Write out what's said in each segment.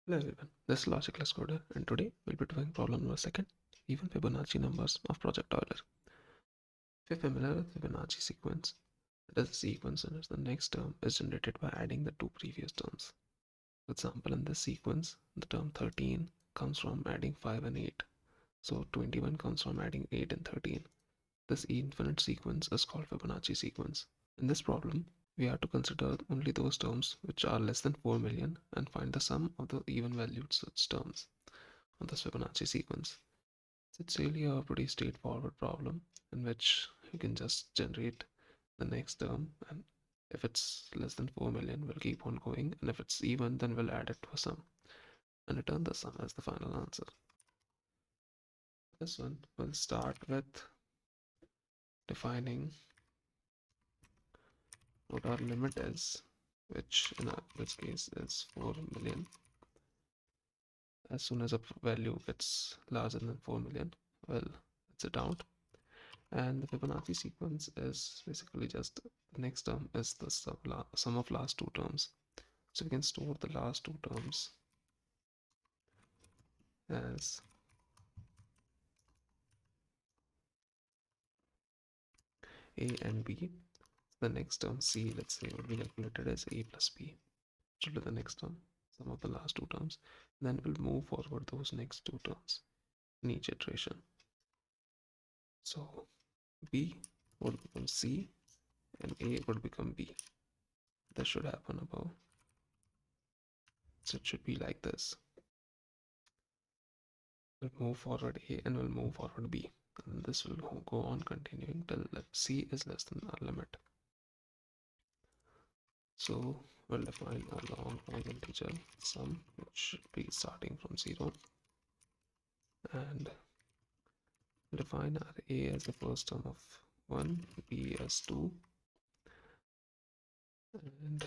Hello everyone, this is Logic Let's Coder, and today we'll be doing problem number 2, even Fibonacci numbers of Project Euler. If you're familiar with Fibonacci sequence, it is a sequence in which the next term is generated by adding the two previous terms. For example, in this sequence, the term 13 comes from adding 5 and 8. So 21 comes from adding 8 and 13. This infinite sequence is called Fibonacci sequence. In this problem, we have to consider only those terms which are less than 4 million and find the sum of the even valued such terms on this Fibonacci sequence. So it's really a pretty straightforward problem in which you can just generate the next term, and if it's less than 4 million, we'll keep on going, and if it's even, then we'll add it to a sum and return the sum as the final answer. This one, we'll start with defining what our limit is, which in this case is 4 million. As soon as a value gets larger than 4 million, well, it's it out. And the Fibonacci sequence is basically just the next term is the sum of last two terms. So we can store the last two terms as a and b. The next term c, let's say, would be calculated as a plus b, which will be the next term, sum of the last two terms. Then we'll move forward those next two terms in each iteration. So b would become c and a would become b. That should happen above. So it should be like this. We'll move forward a and we'll move forward b. And this will go on continuing till c is less than our limit. So we'll define a long integer sum, which should be starting from 0, and define our a as the first term of 1, b as 2, and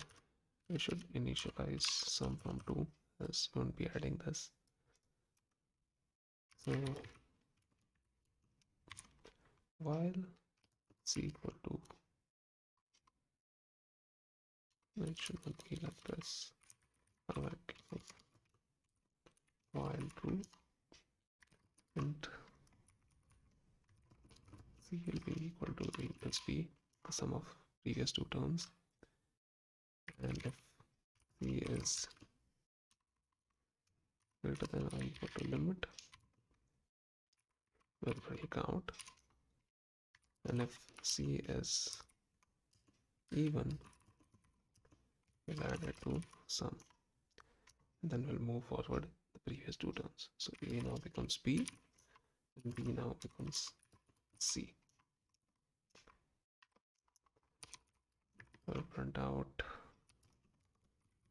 we should initialize sum from 2 as we won't be adding this. So while c equal to, it should not be like this. Alright, while true, and c will be equal to a plus b, the sum of previous two terms, and if c is greater than or equal to limit, we'll break out, and if c is even, we'll add it to sum, and then we'll move forward the previous two terms. So a now becomes b and b now becomes c. We'll print out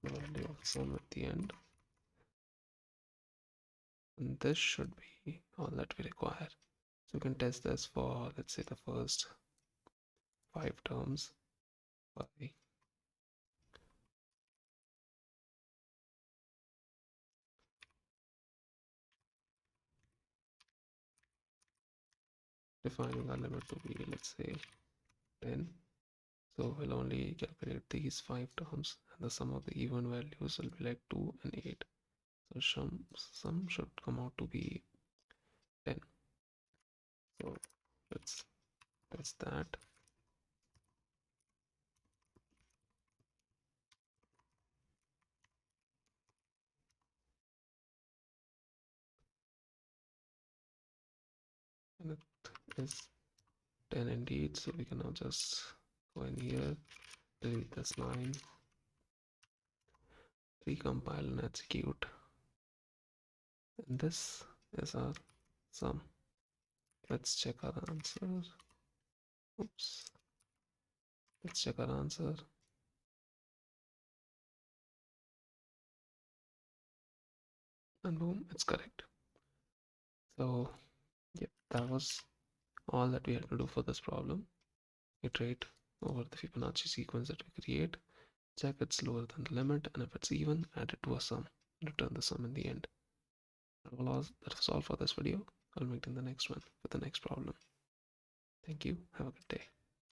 the value of sum at the end, and this should be all that we require. So we can test this for, let's say, the first 5 terms by defining our limit to be, let's say, 10. So we'll only calculate these 5 terms, and the sum of the even values will be like 2 and 8. So sum should come out to be 10. So let's test that. And it is 10 indeed. So we can now just go in here, delete this line, recompile and execute. And this is our sum. Let's check our answer. Oops. Let's check our answer. And boom, it's correct. So, yep, that was all that we had to do for this problem. Iterate over the Fibonacci sequence that we create, check it's lower than the limit, and if it's even, add it to a sum, return the sum in the end. That was all for this video. I'll meet in the next one with the next problem. Thank you. Have a good day.